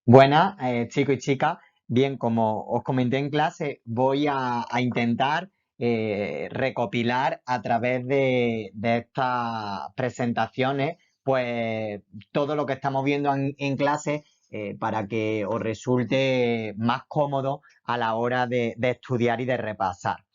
Buenas, chicos y chicas. Bien, como os comenté en clase, voy a intentar recopilar a través de estas presentaciones, pues todo lo que estamos viendo en clase para que os resulte más cómodo a la hora de estudiar y de repasar.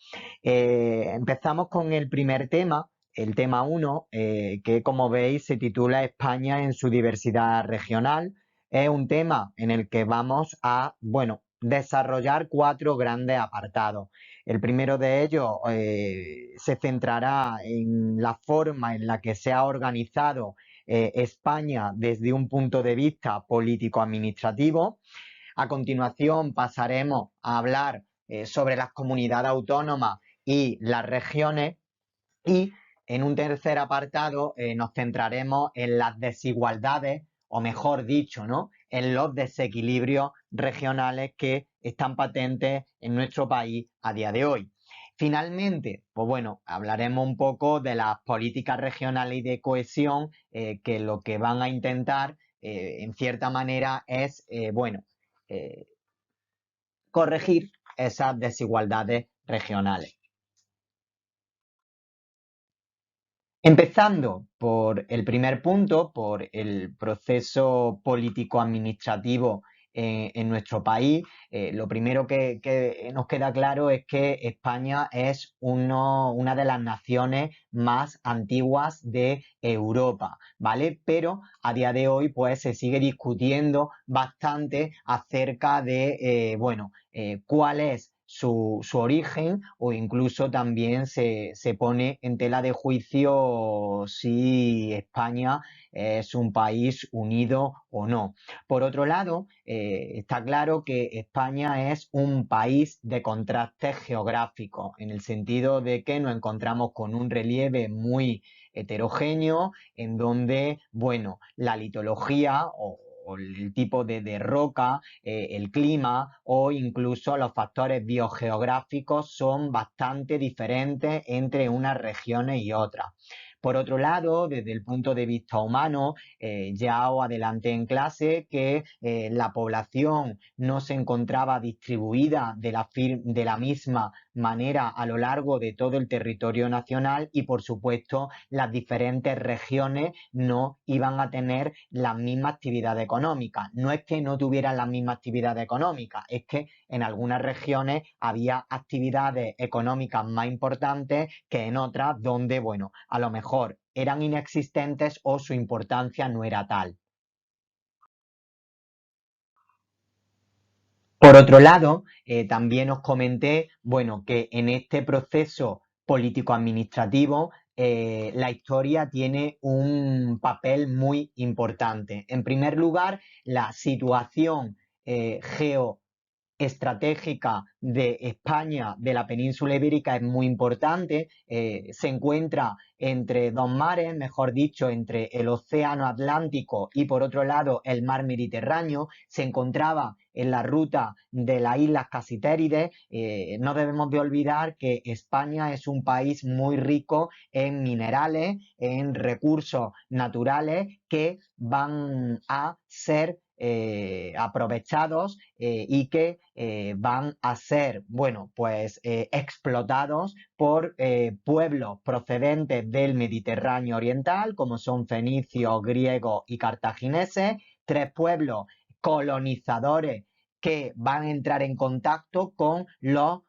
Empezamos con el primer tema, el tema uno, que como veis se titula España en su diversidad regional. Es un tema en el que vamos a, bueno, desarrollar cuatro grandes apartados. El primero de ellos se centrará en la forma en la que se ha organizado España desde un punto de vista político-administrativo. A continuación pasaremos a hablar sobre las comunidades autónomas y las regiones y en un tercer apartado nos centraremos en las desigualdades, o mejor dicho, ¿no? En los desequilibrios regionales que están patentes en nuestro país a día de hoy. Finalmente, pues bueno, hablaremos un poco de las políticas regionales y de cohesión que lo que van a intentar, en cierta manera, es, bueno, eh, corregir esas desigualdades regionales. Empezando por el primer punto, por el proceso político-administrativo en nuestro país, lo primero que nos queda claro es que España es una de las naciones más antiguas de Europa, ¿vale? Pero a día de hoy, pues se sigue discutiendo bastante acerca de, bueno, cuál es su origen o incluso también se pone en tela de juicio si España es un país unido o no. Por otro lado, está claro que España es un país de contraste geográfico, en el sentido de que nos encontramos con un relieve muy heterogéneo, en donde, bueno, la litología o el tipo de roca, el clima o incluso los factores biogeográficos son bastante diferentes entre unas regiones y otras. Por otro lado, desde el punto de vista humano, ya os adelanté en clase que la población no se encontraba distribuida de la misma manera a lo largo de todo el territorio nacional y, por supuesto, las diferentes regiones no iban a tener la misma actividad económica. No es que no tuvieran la misma actividad económica, es que en algunas regiones había actividades económicas más importantes que en otras donde, bueno, a lo mejor eran inexistentes o su importancia no era tal. Por otro lado, también os comenté, bueno, que en este proceso político-administrativo la historia tiene un papel muy importante. En primer lugar, la situación geoestratégica de España, de la península ibérica, es muy importante. Se encuentra entre dos mares, mejor dicho, entre el océano Atlántico y por otro lado el mar Mediterráneo. Se encontraba en la ruta de las islas Casitérides. No debemos de olvidar que España es un país muy rico en minerales, en recursos naturales que van a ser aprovechados y que van a ser, bueno, pues explotados por pueblos procedentes del Mediterráneo Oriental, como son fenicios, griegos y cartagineses, tres pueblos colonizadores que van a entrar en contacto con los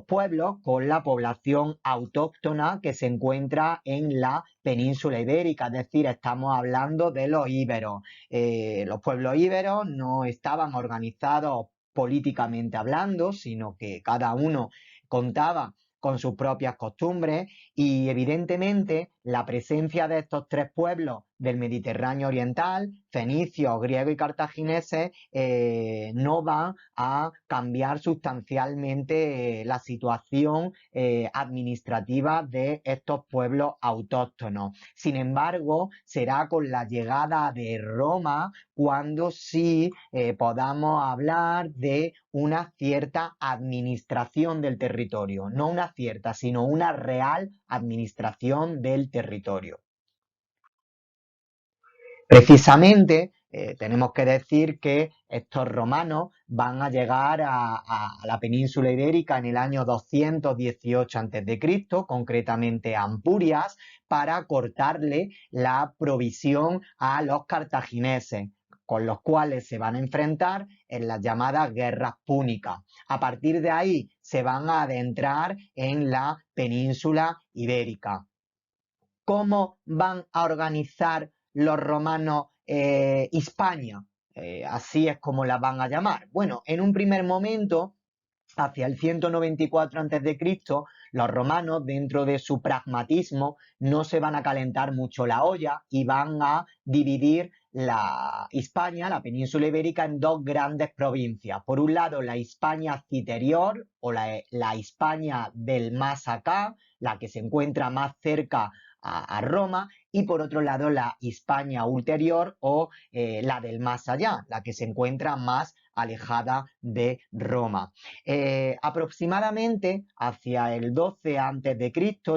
pueblos, con la población autóctona que se encuentra en la península ibérica, es decir, estamos hablando de los íberos. Los pueblos íberos no estaban organizados políticamente hablando, sino que cada uno contaba con sus propias costumbres y evidentemente la presencia de estos tres pueblos del Mediterráneo Oriental, fenicios, griegos y cartagineses, no van a cambiar sustancialmente la situación administrativa de estos pueblos autóctonos. Sin embargo, será con la llegada de Roma cuando sí podamos hablar de una cierta administración del territorio, no una cierta, sino una real administración del territorio. Precisamente tenemos que decir que Estos romanos van a llegar a la península ibérica en el año 218 a.C., concretamente a Ampurias, para cortarle la provisión a los cartagineses, con los cuales se van a enfrentar en las llamadas guerras púnicas. A partir de ahí se van a adentrar en la península ibérica. ¿Cómo van a organizar los romanos Hispania? Así es como la van a llamar. Bueno, en un primer momento, hacia el 194 a.C., los romanos, dentro de su pragmatismo, no se van a calentar mucho la olla y van a dividir la Hispania, la península ibérica, en dos grandes provincias. Por un lado, la Hispania citerior o la Hispania del más acá, la que se encuentra más cerca a Roma, y por otro lado la Hispania ulterior o la del más allá, la que se encuentra más alejada de Roma. Aproximadamente hacia el 12 a.C.,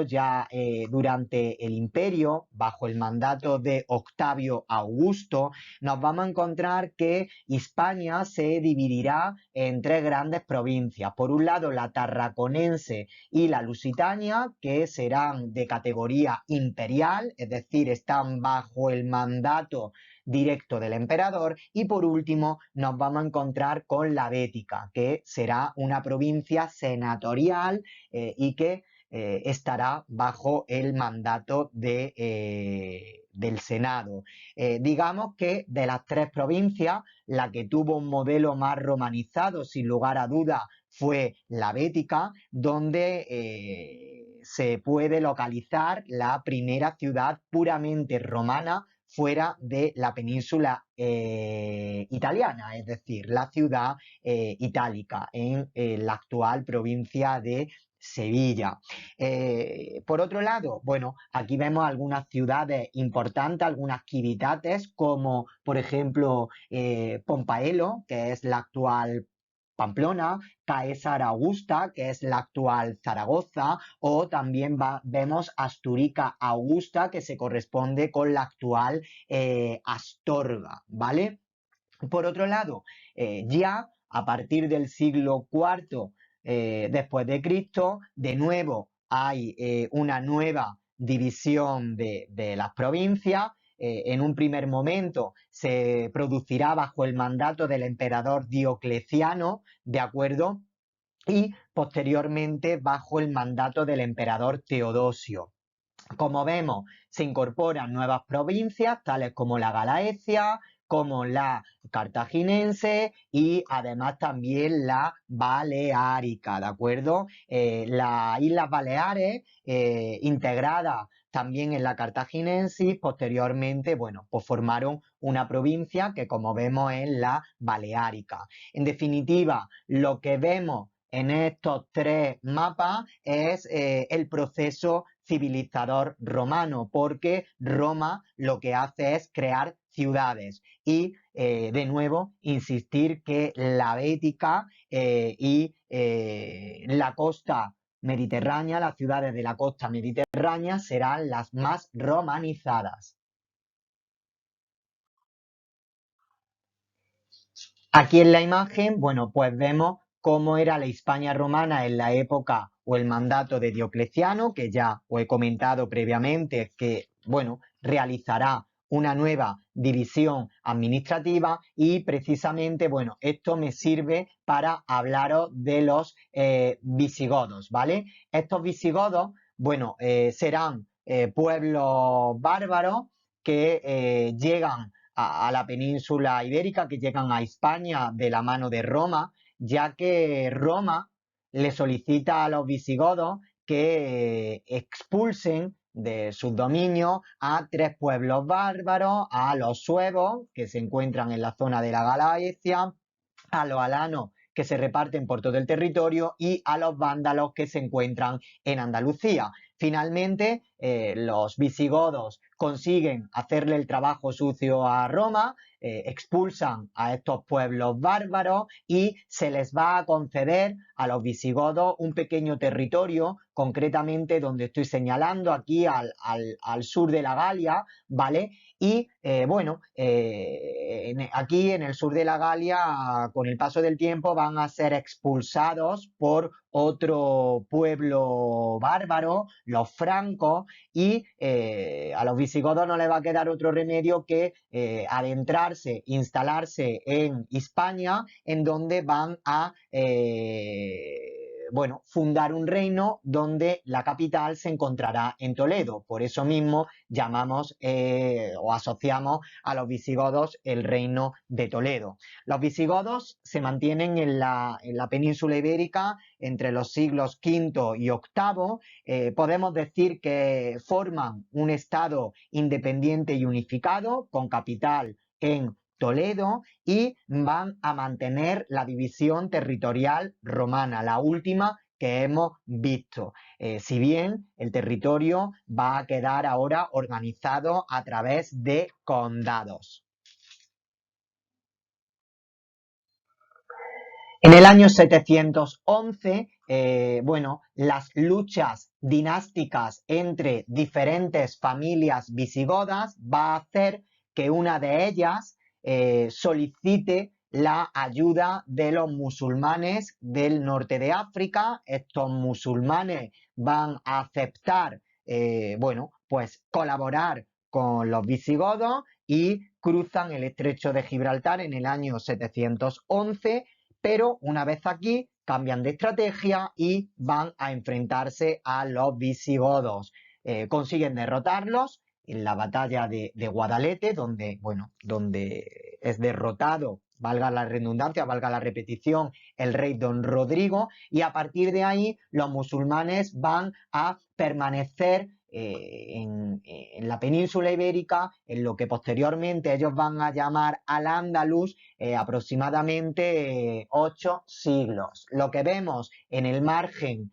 ya durante el imperio, bajo el mandato de Octavio Augusto, nos vamos a encontrar que Hispania se dividirá en tres grandes provincias. Por un lado, la tarraconense y la lusitania, que serán de categoría imperial, es decir, están bajo el mandato directo del emperador, y por último nos vamos a encontrar con la Bética, que será una provincia senatorial y que estará bajo el mandato del Senado. Digamos que de las tres provincias, la que tuvo un modelo más romanizado, sin lugar a duda, fue la Bética, donde se puede localizar la primera ciudad puramente romana fuera de la península italiana, es decir, la ciudad itálica en la actual provincia de Sevilla. Por otro lado, bueno, aquí vemos algunas ciudades importantes, algunas actividades como por ejemplo Pompaelo, que es la actual Pamplona, Caesar Augusta, que es la actual Zaragoza, o también vemos Asturica Augusta, que se corresponde con la actual Astorga, ¿vale? Por otro lado, ya a partir del siglo IV después de Cristo, de nuevo hay una nueva división de las provincias. En un primer momento se producirá bajo el mandato del emperador Diocleciano, ¿de acuerdo? Y posteriormente bajo el mandato del emperador Teodosio. Como vemos, se incorporan nuevas provincias, tales como la Galaecia, como la cartaginense y además también la baleárica, ¿de acuerdo? Las Islas Baleares, integradas también en la cartaginensis, posteriormente, bueno, pues formaron una provincia que, como vemos, es la baleárica. En definitiva, lo que vemos en estos tres mapas es el proceso civilizador romano, porque Roma lo que hace es crear ciudades y de nuevo insistir que la Bética y la costa mediterránea, las ciudades de la costa mediterránea serán las más romanizadas. Aquí en la imagen, bueno, pues vemos cómo era la Hispania romana en la época o el mandato de Diocleciano, que ya os he comentado previamente que, bueno, realizará una nueva división administrativa y precisamente, bueno, esto me sirve para hablaros de los visigodos, ¿vale? Estos visigodos, bueno, serán pueblos bárbaros que llegan a la península ibérica, que llegan a Hispania de la mano de Roma, ya que Roma le solicita a los visigodos que expulsen de sus dominios a tres pueblos bárbaros, a los suevos, que se encuentran en la zona de la Galaecia, a los alanos, que se reparten por todo el territorio, y a los vándalos, que se encuentran en Andalucía. Finalmente, los visigodos consiguen hacerle el trabajo sucio a Roma, expulsan a estos pueblos bárbaros y se les va a conceder a los visigodos un pequeño territorio, concretamente donde estoy señalando aquí al sur de la Galia, ¿vale? Y aquí en el sur de la Galia, con el paso del tiempo, van a ser expulsados por otro pueblo bárbaro, los francos, y a los visigodos no les va a quedar otro remedio que adentrarse, instalarse en Hispania, en donde van a fundar un reino donde la capital se encontrará en Toledo. Por eso mismo llamamos o asociamos a los visigodos el reino de Toledo. Los visigodos se mantienen en la península ibérica entre los siglos V y VIII. Podemos decir que forman un estado independiente y unificado con capital en Toledo y van a mantener la división territorial romana, la última que hemos visto. Si bien el territorio va a quedar ahora organizado a través de condados. En el año 711, las luchas dinásticas entre diferentes familias visigodas va a hacer que una de ellas solicite la ayuda de los musulmanes del norte de África. Estos musulmanes van a aceptar, colaborar con los visigodos y cruzan el estrecho de Gibraltar en el año 711, pero una vez aquí cambian de estrategia y van a enfrentarse a los visigodos. Consiguen derrotarlos en la batalla de Guadalete, donde es derrotado, valga la redundancia, valga la repetición, el rey Don Rodrigo, y a partir de ahí los musulmanes van a permanecer en la península ibérica, en lo que posteriormente ellos van a llamar Al-Ándalus, aproximadamente 8 siglos. Lo que vemos en el margen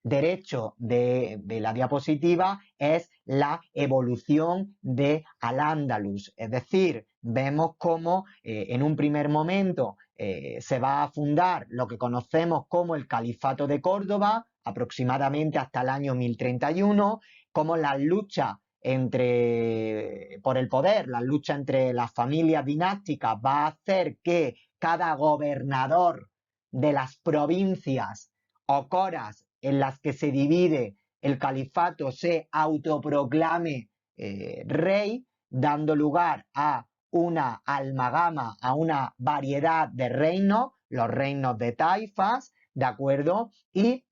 derecho de la diapositiva es la evolución de Al-Ándalus, es decir, vemos cómo en un primer momento se va a fundar lo que conocemos como el Califato de Córdoba, aproximadamente hasta el año 1031, como la lucha por el poder, la lucha entre las familias dinásticas va a hacer que cada gobernador de las provincias o coras en las que se divide el califato se autoproclame rey, dando lugar a una amalgama, a una variedad de reinos, los reinos de taifas, ¿de acuerdo? Y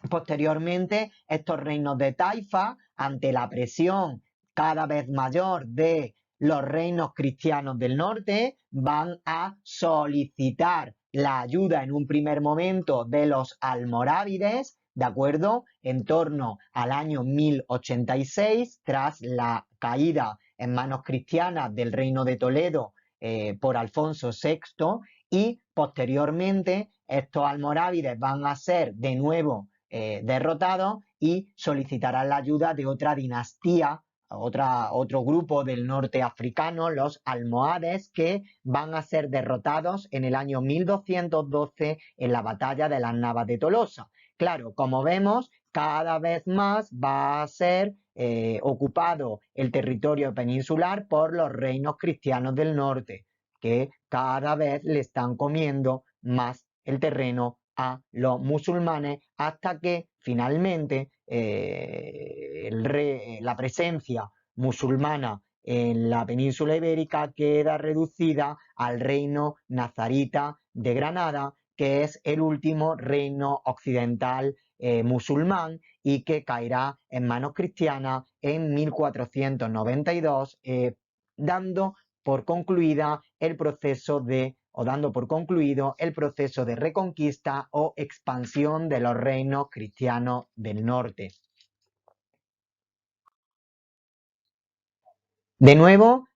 posteriormente estos reinos de taifa, ante la presión cada vez mayor de los reinos cristianos del norte, van a solicitar la ayuda en un primer momento de los almorávides, ¿de acuerdo? En torno al año 1086, tras la caída en manos cristianas del reino de Toledo por Alfonso VI, y posteriormente estos almorávides van a ser de nuevo derrotados y solicitarán la ayuda de otra dinastía, otro grupo del norte africano, los almohades, que van a ser derrotados en el año 1212 en la batalla de las Navas de Tolosa. Claro, como vemos, cada vez más va a ser ocupado el territorio peninsular por los reinos cristianos del norte, que cada vez le están comiendo más el terreno a los musulmanes, hasta que finalmente la presencia musulmana en la península ibérica queda reducida al reino nazarita de Granada, que es el último reino occidental musulmán y que caerá en manos cristianas en 1492, dando por concluido el proceso de reconquista o expansión de los reinos cristianos del norte. De nuevo,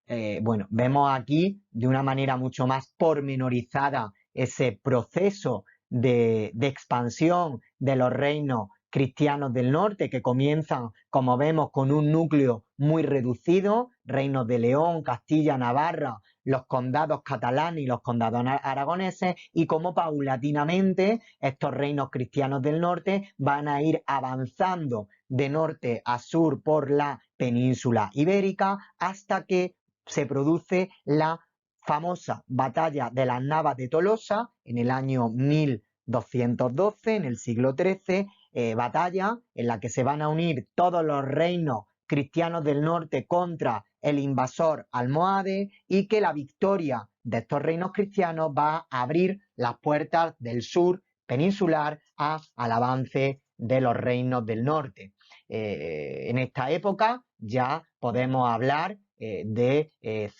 vemos aquí de una manera mucho más pormenorizada ese proceso de expansión de los reinos cristianos del norte que comienzan, como vemos, con un núcleo muy reducido, reinos de León, Castilla, Navarra, los condados catalanes y los condados aragoneses, y cómo paulatinamente estos reinos cristianos del norte van a ir avanzando de norte a sur por la península ibérica hasta que se produce la famosa batalla de las Navas de Tolosa en el año 1212, en el siglo XIII, batalla en la que se van a unir todos los reinos cristianos del norte contra el invasor almohade y que la victoria de estos reinos cristianos va a abrir las puertas del sur peninsular al avance de los reinos del norte. En esta época ya podemos hablar de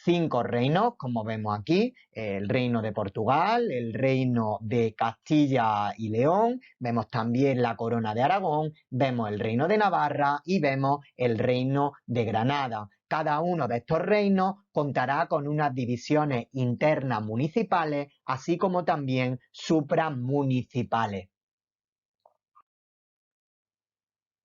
5 reinos, como vemos aquí, el reino de Portugal, el reino de Castilla y León, vemos también la corona de Aragón, vemos el reino de Navarra y vemos el reino de Granada. Cada uno de estos reinos contará con unas divisiones internas municipales, así como también supramunicipales.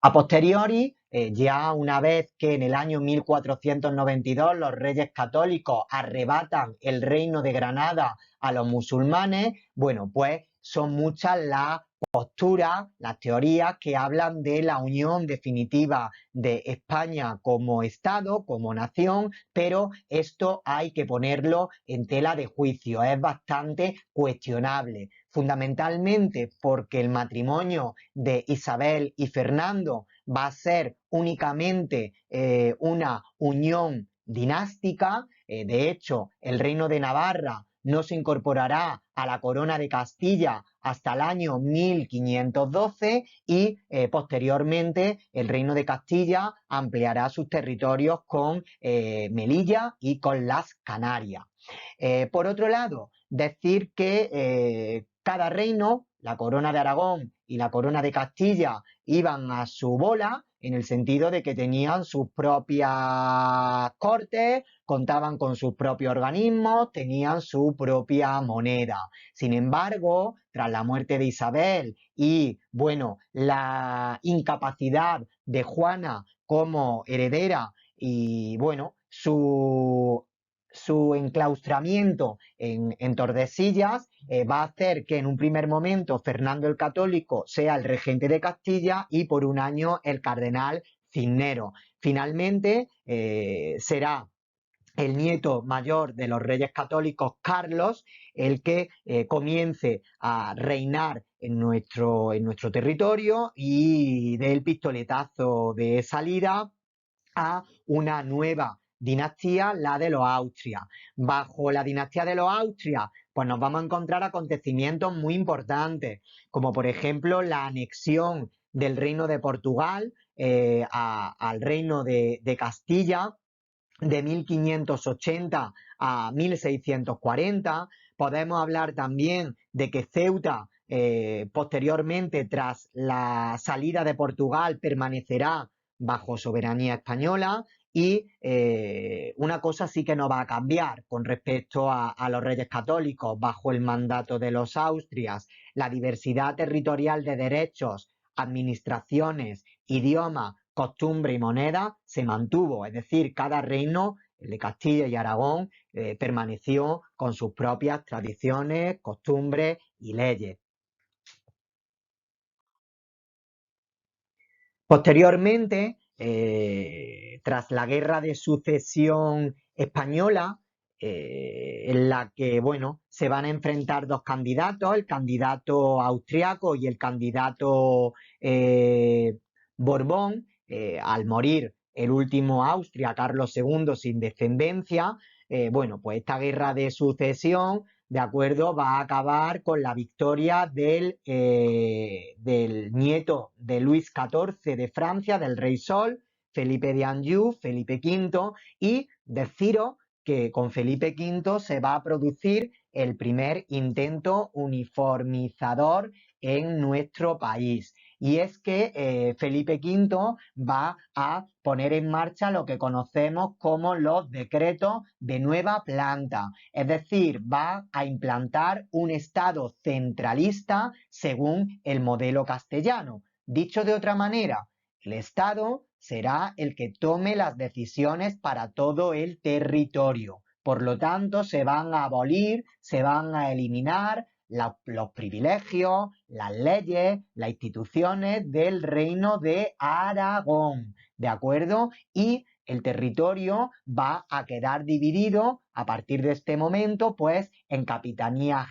A posteriori, ya una vez que en el año 1492 los reyes católicos arrebatan el reino de Granada a los musulmanes, bueno, pues son muchas las posturas, las teorías que hablan de la unión definitiva de España como Estado, como nación, pero esto hay que ponerlo en tela de juicio, es bastante cuestionable, fundamentalmente porque el matrimonio de Isabel y Fernando va a ser únicamente una unión dinástica. De hecho, el reino de Navarra no se incorporará a la corona de Castilla hasta el año 1512 y posteriormente el reino de Castilla ampliará sus territorios con Melilla y con las Canarias. Por otro lado, decir que cada reino, la corona de Aragón y la corona de Castilla, iban a su bola, en el sentido de que tenían sus propias cortes, contaban con sus propios organismos, tenían su propia moneda. Sin embargo, tras la muerte de Isabel y, bueno, la incapacidad de Juana como heredera y, bueno, su enclaustramiento en Tordesillas va a hacer que en un primer momento Fernando el Católico sea el regente de Castilla y por un año el cardenal Cisneros. Finalmente será el nieto mayor de los reyes católicos, Carlos, el que comience a reinar en nuestro territorio y dé el pistoletazo de salida a una nueva dinastía, la de los Austria. Bajo la dinastía de los Austria, pues nos vamos a encontrar acontecimientos muy importantes, como por ejemplo la anexión del reino de Portugal al reino de Castilla de 1580 a 1640. Podemos hablar también de que Ceuta, posteriormente, tras la salida de Portugal, permanecerá bajo soberanía española y una cosa sí que no va a cambiar con respecto a los reyes católicos bajo el mandato de los Austrias. La diversidad territorial de derechos, administraciones, idiomas, costumbre y moneda se mantuvo, es decir, cada reino, el de Castilla y Aragón, permaneció con sus propias tradiciones, costumbres y leyes. Posteriormente, tras la Guerra de Sucesión Española, en la que, bueno, se van a enfrentar dos candidatos, el candidato austriaco y el candidato Borbón, al morir el último Austria, Carlos II, sin descendencia, bueno, pues esta guerra de sucesión, de acuerdo, va a acabar con la victoria del nieto de Luis XIV de Francia, del rey Sol, Felipe de Anjou, Felipe V, y deciros que con Felipe V se va a producir el primer intento uniformizador en nuestro país. Y es que Felipe V va a poner en marcha lo que conocemos como los decretos de nueva planta, es decir, va a implantar un Estado centralista según el modelo castellano. Dicho de otra manera, el Estado será el que tome las decisiones para todo el territorio. Por lo tanto, se van a abolir, se van a eliminar los privilegios, las leyes, las instituciones del Reino de Aragón, ¿de acuerdo? Y el territorio va a quedar dividido a partir de este momento, pues, en capitanías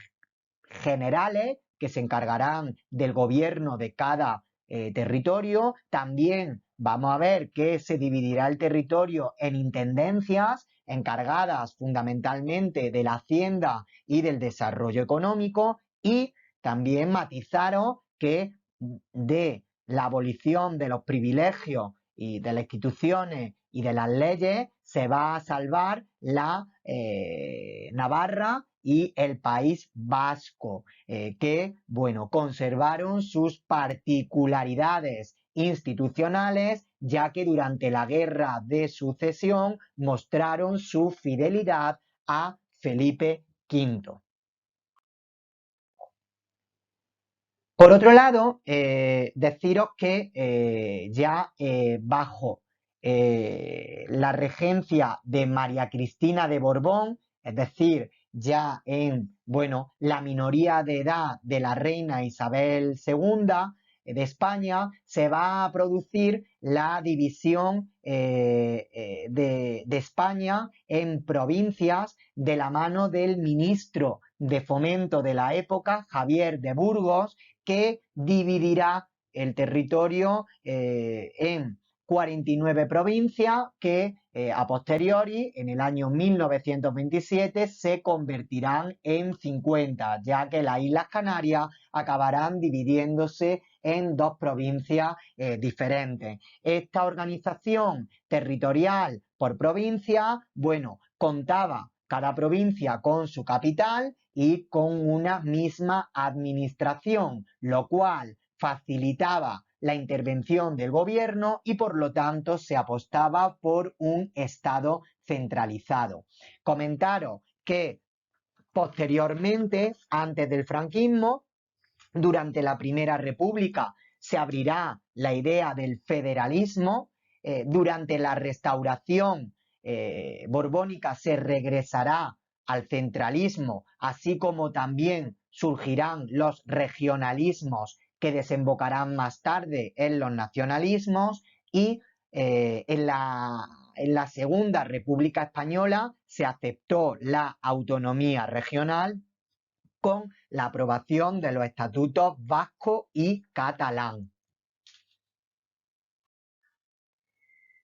generales que se encargarán del gobierno de cada territorio. También vamos a ver que se dividirá el territorio en intendencias encargadas fundamentalmente de la hacienda y del desarrollo económico, y también matizaron que de la abolición de los privilegios y de las instituciones y de las leyes se va a salvar la Navarra y el País Vasco, que, bueno, conservaron sus particularidades institucionales, ya que durante la Guerra de Sucesión mostraron su fidelidad a Felipe V. Por otro lado, deciros que ya bajo la regencia de María Cristina de Borbón, es decir, ya en, bueno, la minoría de edad de la reina Isabel II de España, se va a producir la división de España en provincias de la mano del ministro de Fomento de la época, Javier de Burgos, que dividirá el territorio en 49 provincias que a posteriori, en el año 1927, se convertirán en 50, ya que las Islas Canarias acabarán dividiéndose en dos provincias diferentes. Esta organización territorial por provincia, bueno, contaba cada provincia con su capital y con una misma administración, lo cual facilitaba la intervención del gobierno y por lo tanto se apostaba por un Estado centralizado. Comentaros que posteriormente, antes del franquismo, durante la Primera República, se abrirá la idea del federalismo. Durante la Restauración borbónica se regresará al centralismo, así como también surgirán los regionalismos que desembocarán más tarde en los nacionalismos, y en la Segunda República Española se aceptó la autonomía regional con la aprobación de los estatutos vasco y catalán.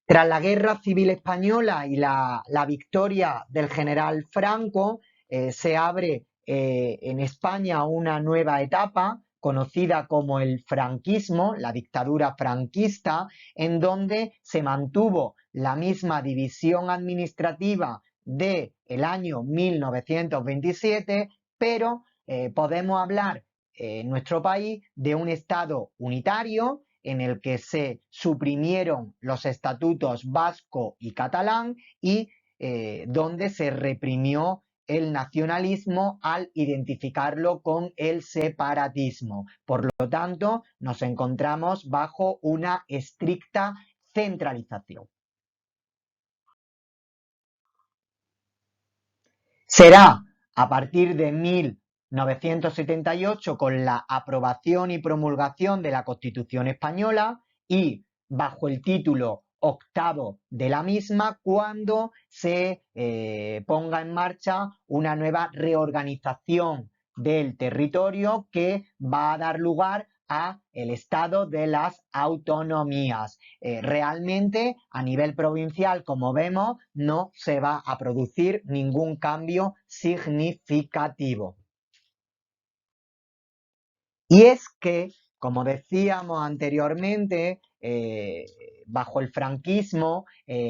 Tras la Guerra Civil Española y la victoria del general Franco, se abre en España una nueva etapa conocida como el franquismo, la dictadura franquista, en donde se mantuvo la misma división administrativa del año 1927, pero podemos hablar en nuestro país de un Estado unitario en el que se suprimieron los estatutos vasco y catalán, y donde se reprimió el nacionalismo al identificarlo con el separatismo. Por lo tanto, nos encontramos bajo una estricta centralización. Será a partir de 1978, con la aprobación y promulgación de la Constitución española y bajo el título octavo de la misma, cuando se ponga en marcha una nueva reorganización del territorio que va a dar lugar a el estado de las autonomías. Realmente, a nivel provincial, como vemos, no se va a producir ningún cambio significativo. Y es que, como decíamos anteriormente, bajo el franquismo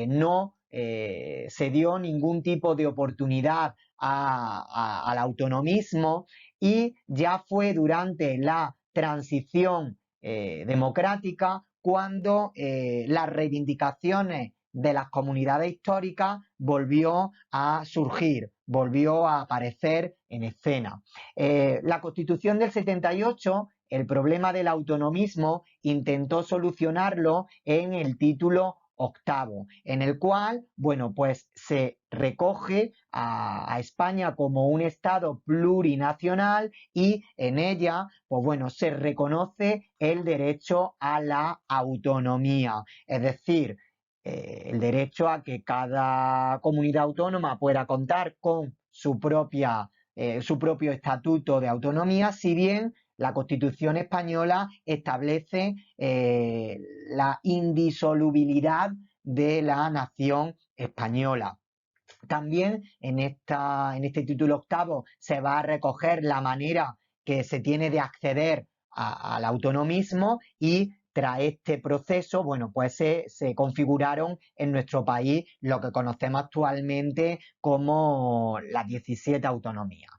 no se dio ningún tipo de oportunidad al autonomismo, y ya fue durante la transición democrática cuando las reivindicaciones de las comunidades históricas volvió a surgir, volvió a aparecer en escena. La Constitución del 78 el problema del autonomismo intentó solucionarlo en el título octavo, en el cual, bueno, pues se recoge a España como un Estado plurinacional y en ella, pues bueno, se reconoce el derecho a la autonomía, es decir, el derecho a que cada comunidad autónoma pueda contar con su propio estatuto de autonomía, si bien la Constitución española establece la indisolubilidad de la nación española. También en este título octavo se va a recoger la manera que se tiene de acceder al autonomismo y tras este proceso, bueno, pues se configuraron en nuestro país lo que conocemos actualmente como las 17 autonomías.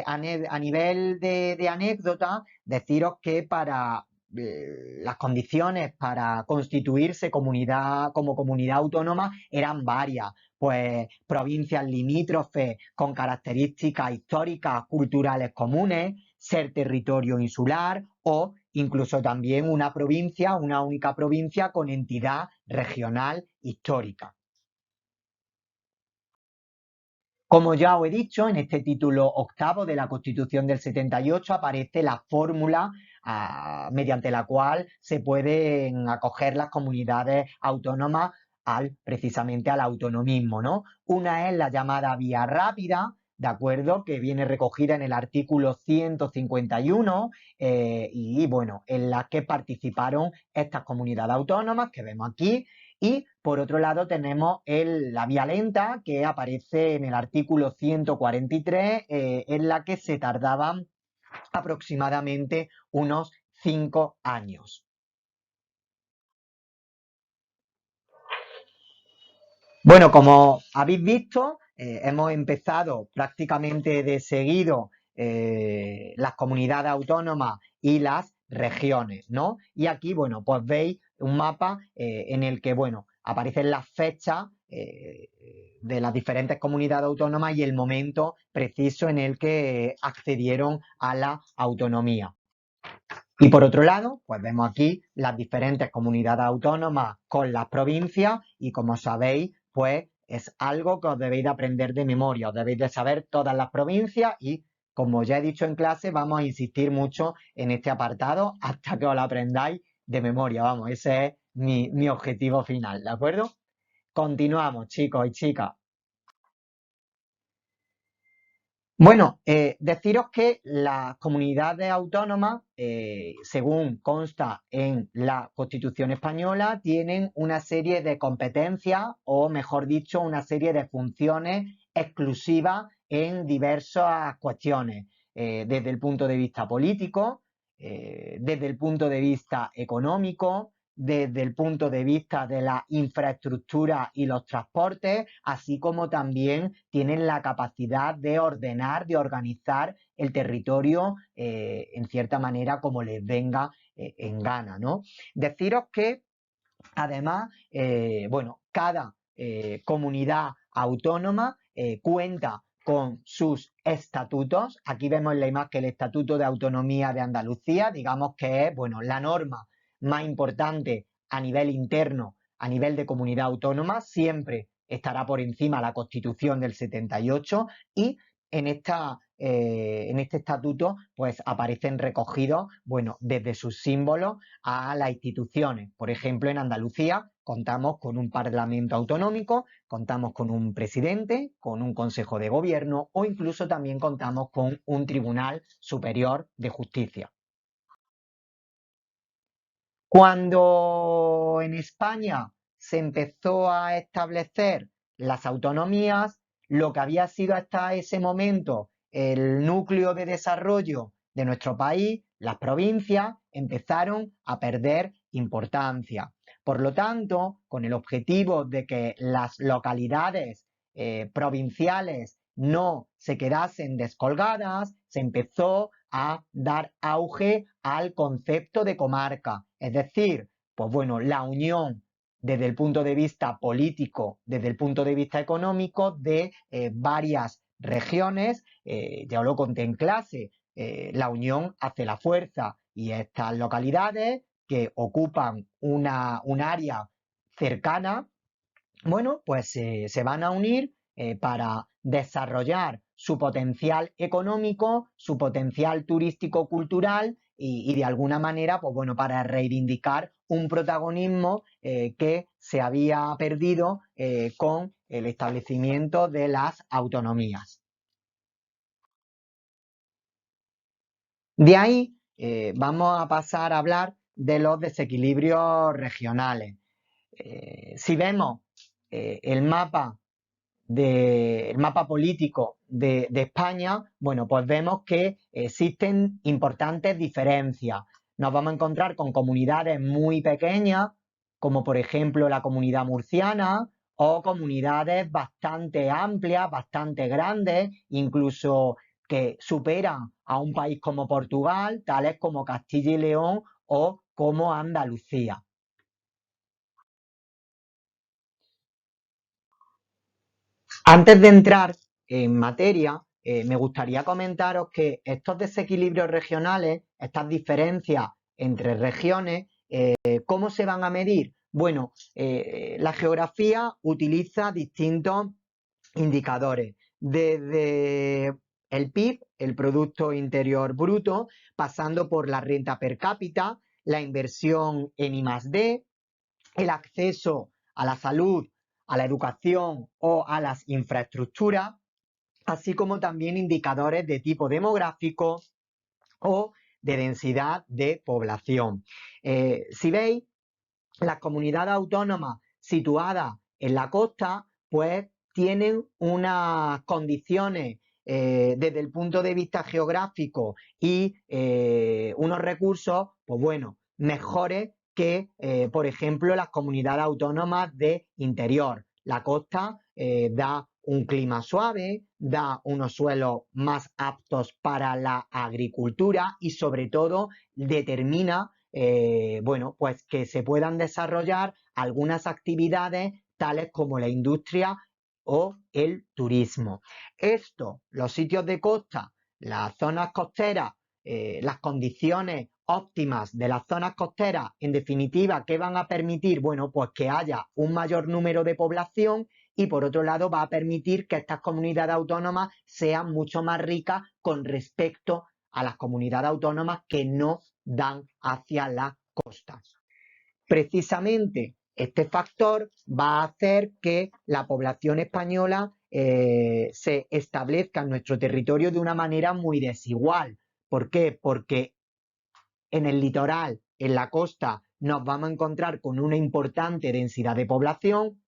A nivel de anécdota, deciros que para las condiciones para constituirse como comunidad autónoma eran varias, pues provincias limítrofes con características históricas, culturales comunes, ser territorio insular o incluso también una única provincia con entidad regional histórica. Como ya os he dicho, en este título octavo de la Constitución del 78 aparece la fórmula mediante la cual se pueden acoger las comunidades autónomas precisamente al autonomismo, ¿no? Una es la llamada vía rápida, ¿de acuerdo? Que viene recogida en el artículo 151 y, bueno, en la que participaron estas comunidades autónomas que vemos aquí. Y por otro lado tenemos la vía lenta que aparece en el artículo 143 en la que se tardaban aproximadamente unos 5 años. Bueno, como habéis visto, hemos empezado prácticamente de seguido las comunidades autónomas y las regiones, ¿no? Y aquí, bueno, pues veis un mapa en el que, bueno, aparecen las fechas de las diferentes comunidades autónomas y el momento preciso en el que accedieron a la autonomía. Y por otro lado, pues vemos aquí las diferentes comunidades autónomas con las provincias y como sabéis, pues es algo que os debéis de aprender de memoria, os debéis de saber todas las provincias y como ya he dicho en clase, vamos a insistir mucho en este apartado hasta que os lo aprendáis de memoria, vamos, ese es mi objetivo final, ¿de acuerdo? Continuamos, chicos y chicas. Bueno, deciros que las comunidades autónomas, según consta en la Constitución española, tienen una serie de competencias o, mejor dicho, una serie de funciones exclusivas en diversas cuestiones, desde el punto de vista político, desde el punto de vista económico, desde el punto de vista de la infraestructura y los transportes, así como también tienen la capacidad de ordenar, de organizar el territorio en cierta manera como les venga en gana, ¿no? Deciros que además, bueno, cada comunidad autónoma cuenta con sus estatutos. Aquí vemos en la imagen el Estatuto de Autonomía de Andalucía, digamos que es, bueno, la norma más importante a nivel interno, a nivel de comunidad autónoma, siempre estará por encima la Constitución del 78 y en este estatuto pues aparecen recogidos, bueno, desde sus símbolos a las instituciones. Por ejemplo, en Andalucía contamos con un parlamento autonómico, contamos con un presidente, con un consejo de gobierno o incluso también contamos con un tribunal superior de justicia. Cuando en España se empezó a establecer las autonomías, lo que había sido hasta ese momento el núcleo de desarrollo de nuestro país, las provincias, empezaron a perder importancia. Por lo tanto, con el objetivo de que las localidades provinciales no se quedasen descolgadas, se empezó a dar auge al concepto de comarca. Es decir, pues bueno, la unión desde el punto de vista político, desde el punto de vista económico, de varias regiones, ya lo conté en clase, la unión hace la fuerza y estas localidades que ocupan un área cercana, bueno, pues se van a unir para desarrollar su potencial económico, su potencial turístico-cultural y de alguna manera, pues bueno, para reivindicar un protagonismo que se había perdido con el establecimiento de las autonomías. De ahí vamos a pasar a hablar de los desequilibrios regionales. Si vemos el mapa político de España, bueno, pues vemos que existen importantes diferencias. Nos vamos a encontrar con comunidades muy pequeñas, como por ejemplo la comunidad murciana, o comunidades bastante amplias, bastante grandes, incluso que superan a un país como Portugal, tales como Castilla y León o como Andalucía. Antes de entrar en materia, me gustaría comentaros que estos desequilibrios regionales, estas diferencias entre regiones, ¿cómo se van a medir? Bueno, la geografía utiliza distintos indicadores, desde el PIB, el Producto Interior Bruto, pasando por la renta per cápita, la inversión en I+D, el acceso a la salud, a la educación o a las infraestructuras, así como también indicadores de tipo demográfico o de densidad de población. Si veis, las comunidades autónomas situadas en la costa, pues tienen unas condiciones desde el punto de vista geográfico y unos recursos, pues bueno, mejores que, por ejemplo, las comunidades autónomas de interior. La costa da un clima suave, da unos suelos más aptos para la agricultura y sobre todo determina bueno, pues que se puedan desarrollar algunas actividades tales como la industria o el turismo. Esto, los sitios de costa, las zonas costeras, las condiciones óptimas de las zonas costeras, en definitiva, ¿qué van a permitir? Bueno, pues que haya un mayor número de población y por otro lado va a permitir que estas comunidades autónomas sean mucho más ricas con respecto a las comunidades autónomas que no dan hacia las costas. Precisamente este factor va a hacer que la población española se establezca en nuestro territorio de una manera muy desigual. ¿Por qué? Porque en el litoral, en la costa, nos vamos a encontrar con una importante densidad de población,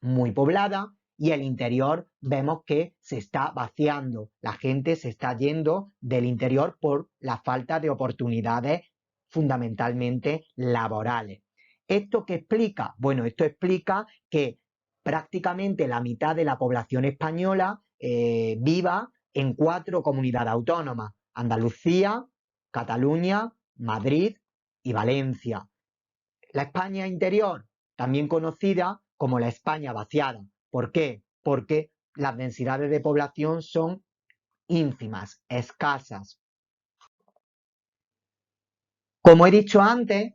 muy poblada, y el interior vemos que se está vaciando. La gente se está yendo del interior por la falta de oportunidades fundamentalmente laborales. ¿Esto qué explica? Bueno, esto explica que prácticamente la mitad de la población española viva en 4 comunidades autónomas: Andalucía, Cataluña, Madrid y Valencia. La España interior, también conocida como la España vaciada. ¿Por qué? Porque las densidades de población son ínfimas, escasas. Como he dicho antes,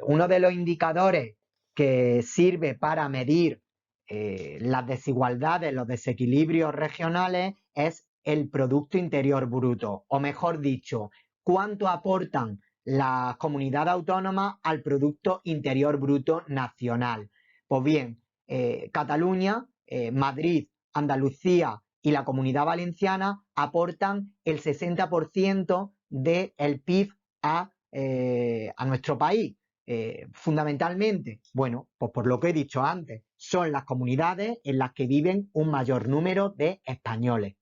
uno de los indicadores que sirve para medir las desigualdades, los desequilibrios regionales, es el Producto Interior Bruto, o mejor dicho, cuánto aportan las comunidades autónomas al Producto Interior Bruto nacional. Pues bien, Cataluña, Madrid, Andalucía y la Comunidad Valenciana aportan el 60% del PIB a nuestro país. Fundamentalmente, bueno, pues por lo que he dicho antes, son las comunidades en las que viven un mayor número de españoles.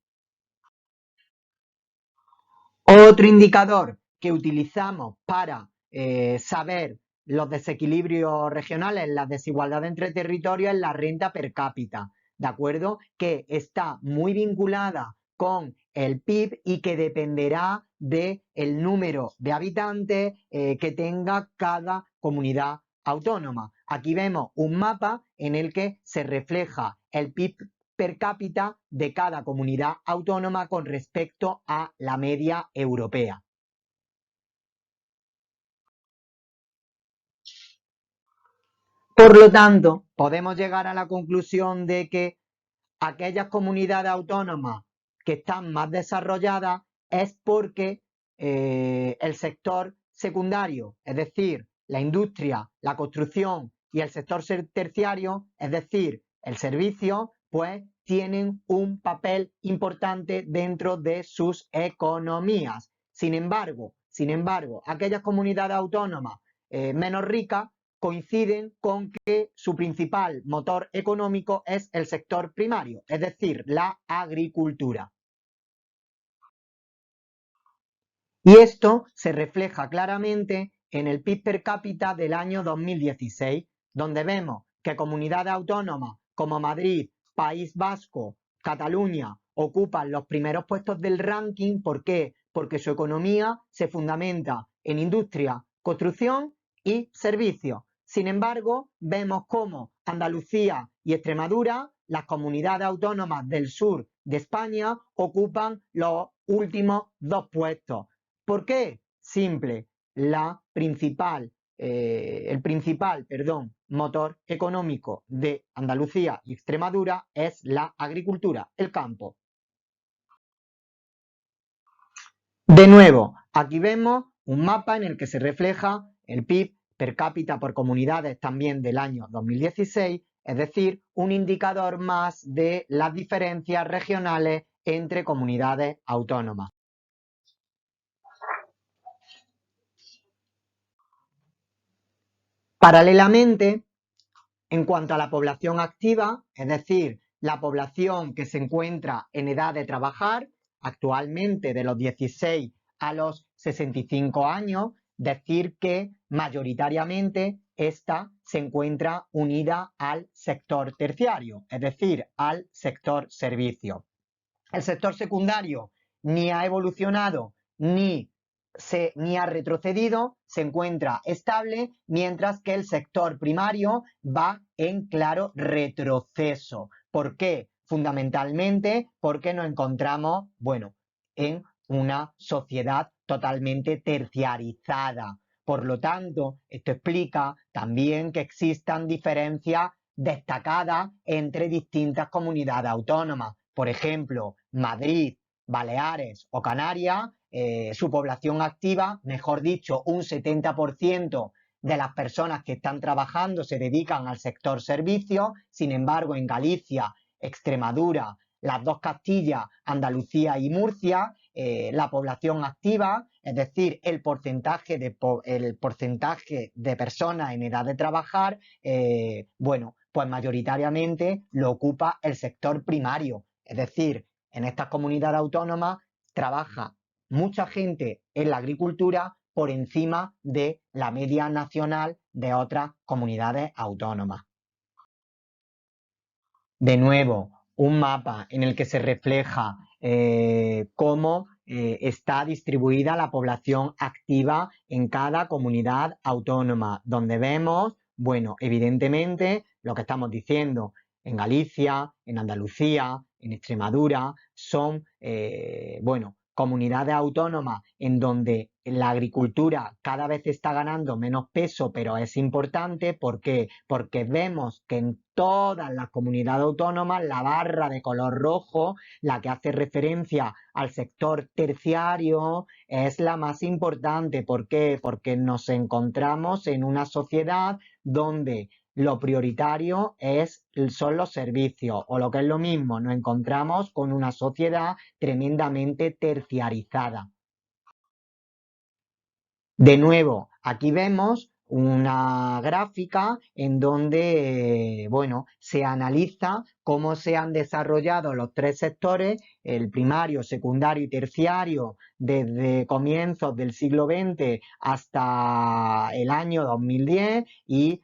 Otro indicador que utilizamos para saber los desequilibrios regionales, las desigualdades entre territorios, es la renta per cápita, ¿de acuerdo? Que está muy vinculada con el PIB y que dependerá del número de habitantes que tenga cada comunidad autónoma. Aquí vemos un mapa en el que se refleja el PIB per cápita de cada comunidad autónoma con respecto a la media europea. Por lo tanto, podemos llegar a la conclusión de que aquellas comunidades autónomas que están más desarrolladas es porque el sector secundario, es decir, la industria, la construcción y el sector terciario, es decir, el servicio, pues tienen un papel importante dentro de sus economías. Sin embargo, aquellas comunidades autónomas menos ricas coinciden con que su principal motor económico es el sector primario, es decir, la agricultura. Y esto se refleja claramente en el PIB per cápita del año 2016, donde vemos que comunidades autónomas como Madrid, País Vasco, Cataluña ocupan los primeros puestos del ranking. ¿Por qué? Porque su economía se fundamenta en industria, construcción y servicios. Sin embargo, vemos cómo Andalucía y Extremadura, las comunidades autónomas del sur de España, ocupan los últimos dos puestos. ¿Por qué? Simple. El principal motor económico de Andalucía y Extremadura es la agricultura, el campo. De nuevo, aquí vemos un mapa en el que se refleja el PIB per cápita por comunidades también del año 2016, es decir, un indicador más de las diferencias regionales entre comunidades autónomas. Paralelamente, en cuanto a la población activa, es decir, la población que se encuentra en edad de trabajar, actualmente de los 16 a los 65 años, decir que mayoritariamente esta se encuentra unida al sector terciario, es decir, al sector servicio. El sector secundario ni ha evolucionado ni ha retrocedido, se encuentra estable, mientras que el sector primario va en claro retroceso. ¿Por qué? Fundamentalmente porque nos encontramos, en una sociedad totalmente terciarizada. Por lo tanto, esto explica también que existan diferencias destacadas entre distintas comunidades autónomas. Por ejemplo, Madrid, Baleares o Canarias, su población activa, mejor dicho, un 70% de las personas que están trabajando se dedican al sector servicios. Sin embargo, en Galicia, Extremadura, las dos Castillas, Andalucía y Murcia, la población activa, es decir, el porcentaje de personas en edad de trabajar, pues mayoritariamente lo ocupa el sector primario. Es decir, en estas comunidades autónomas trabaja mucha gente en la agricultura por encima de la media nacional de otras comunidades autónomas. De nuevo, un mapa en el que se refleja cómo está distribuida la población activa en cada comunidad autónoma, donde vemos, evidentemente, lo que estamos diciendo, en Galicia, en Andalucía, en Extremadura, son, comunidades autónomas en donde la agricultura cada vez está ganando menos peso, pero es importante. ¿Por qué? Porque vemos que en todas las comunidades autónomas la barra de color rojo, la que hace referencia al sector terciario, es la más importante. ¿Por qué? Porque nos encontramos en una sociedad donde lo prioritario son los servicios, o lo que es lo mismo, nos encontramos con una sociedad tremendamente terciarizada. De nuevo, aquí vemos una gráfica en donde, se analiza cómo se han desarrollado los tres sectores, el primario, secundario y terciario, desde comienzos del siglo XX hasta el año 2010 y,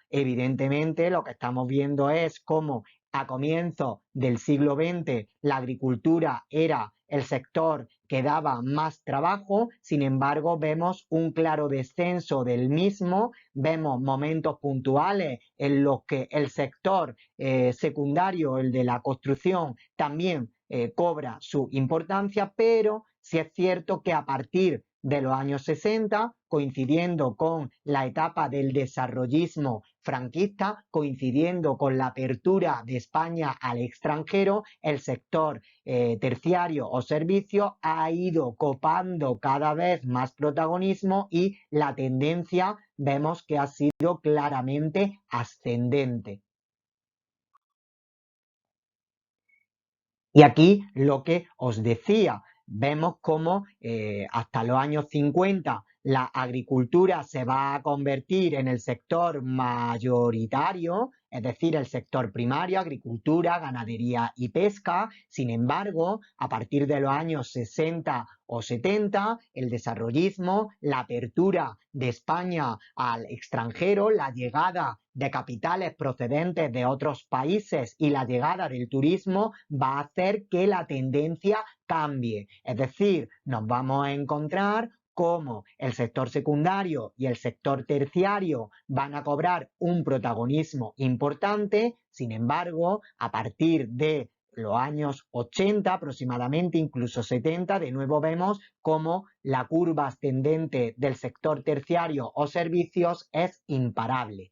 evidentemente lo que estamos viendo es cómo a comienzos del siglo XX la agricultura era el sector que daba más trabajo. Sin embargo, vemos un claro descenso del mismo, vemos momentos puntuales en los que el sector secundario, el de la construcción, también cobra su importancia, pero sí es cierto que a partir de los años 60, coincidiendo con la etapa del desarrollismo franquista, coincidiendo con la apertura de España al extranjero, el sector terciario o servicio ha ido copando cada vez más protagonismo y la tendencia vemos que ha sido claramente ascendente. Y aquí lo que os decía, vemos cómo hasta los años 50 la agricultura se va a convertir en el sector mayoritario, es decir, el sector primario, agricultura, ganadería y pesca. Sin embargo, a partir de los años 60 o 70, el desarrollismo, la apertura de España al extranjero, la llegada de capitales procedentes de otros países y la llegada del turismo va a hacer que la tendencia cambie. Es decir, nos vamos a encontrar cómo el sector secundario y el sector terciario van a cobrar un protagonismo importante. Sin embargo, a partir de los años 80 aproximadamente, incluso 70, de nuevo vemos cómo la curva ascendente del sector terciario o servicios es imparable.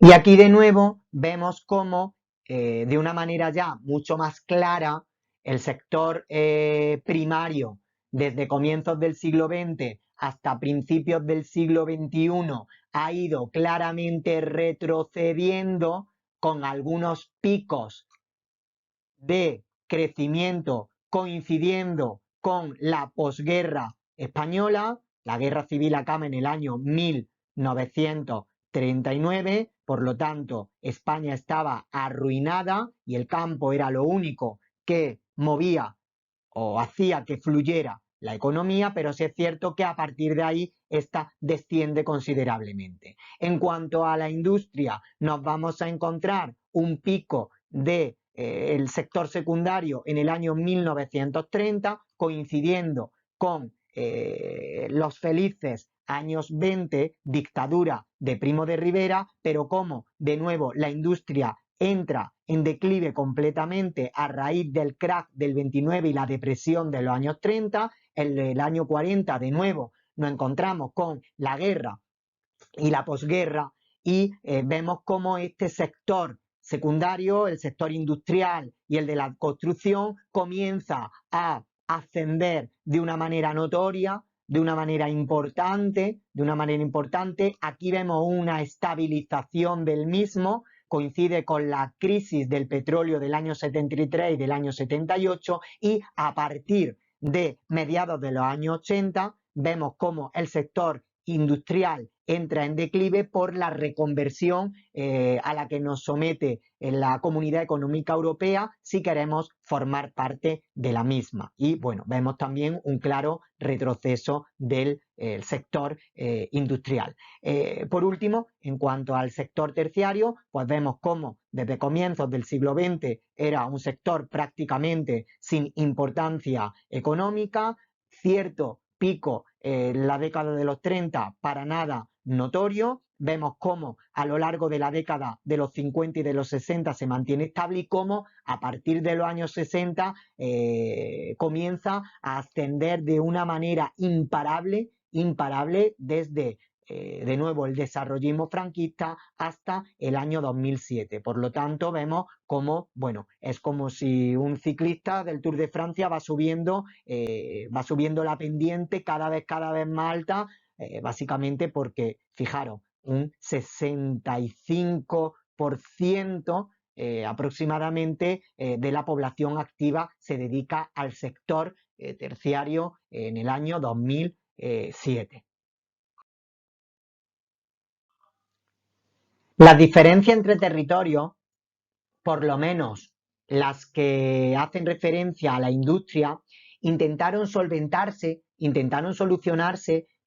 Y aquí de nuevo vemos cómo de una manera ya mucho más clara el sector primario desde comienzos del siglo XX hasta principios del siglo XXI ha ido claramente retrocediendo con algunos picos de crecimiento coincidiendo con la posguerra española. La guerra civil acaba en el año 1939, por lo tanto España estaba arruinada y el campo era lo único que movía o hacía que fluyera la economía, pero sí es cierto que a partir de ahí esta desciende considerablemente. En cuanto a la industria, nos vamos a encontrar un pico de el sector secundario en el año 1930, coincidiendo con los felices años 20, dictadura de Primo de Rivera, pero como de nuevo la industria entra en declive completamente a raíz del crack del 29 y la depresión de los años 30, en el año 40 de nuevo nos encontramos con la guerra y la posguerra y vemos cómo este sector secundario, el sector industrial y el de la construcción comienza a ascender de una manera notoria, de una manera importante, Aquí vemos una estabilización del mismo, coincide con la crisis del petróleo del año 73 y del año 78 y a partir de mediados de los años 80 vemos cómo el sector industrial entra en declive por la reconversión a la que nos somete la Comunidad Económica Europea si queremos formar parte de la misma. Y bueno, vemos también un claro retroceso del sector industrial. Por último, en cuanto al sector terciario, pues vemos cómo desde comienzos del siglo XX era un sector prácticamente sin importancia económica, cierto pico en la década de los 30 para nada notorio. Vemos cómo a lo largo de la década de los 50 y de los 60 se mantiene estable y cómo a partir de los años 60 comienza a ascender de una manera imparable desde de nuevo el desarrollismo franquista hasta el año 2007. Por lo tanto, vemos cómo, bueno, es como si un ciclista del Tour de Francia va subiendo la pendiente cada vez más alta, básicamente porque, fijaros, un 65% aproximadamente de la población activa se dedica al sector terciario en el año 2007. Las diferencias entre territorios, por lo menos las que hacen referencia a la industria, intentaron solucionarse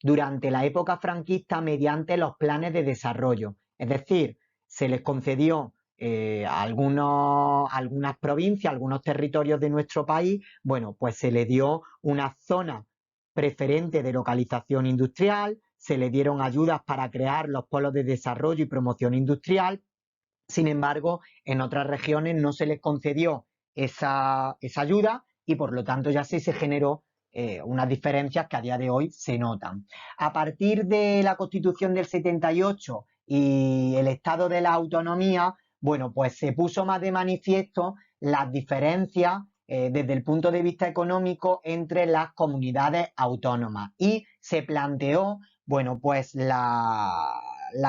durante la época franquista mediante los planes de desarrollo. Es decir, se les concedió a algunas provincias, algunos territorios de nuestro país, bueno, pues se les dio una zona preferente de localización industrial, se le dieron ayudas para crear los polos de desarrollo y promoción industrial. Sin embargo, en otras regiones no se les concedió esa ayuda y por lo tanto ya sí se generó unas diferencias que a día de hoy se notan. A partir de la Constitución del 78 y el Estado de la Autonomía, bueno, pues se puso más de manifiesto las diferencias desde el punto de vista económico entre las comunidades autónomas y se planteó, bueno, pues la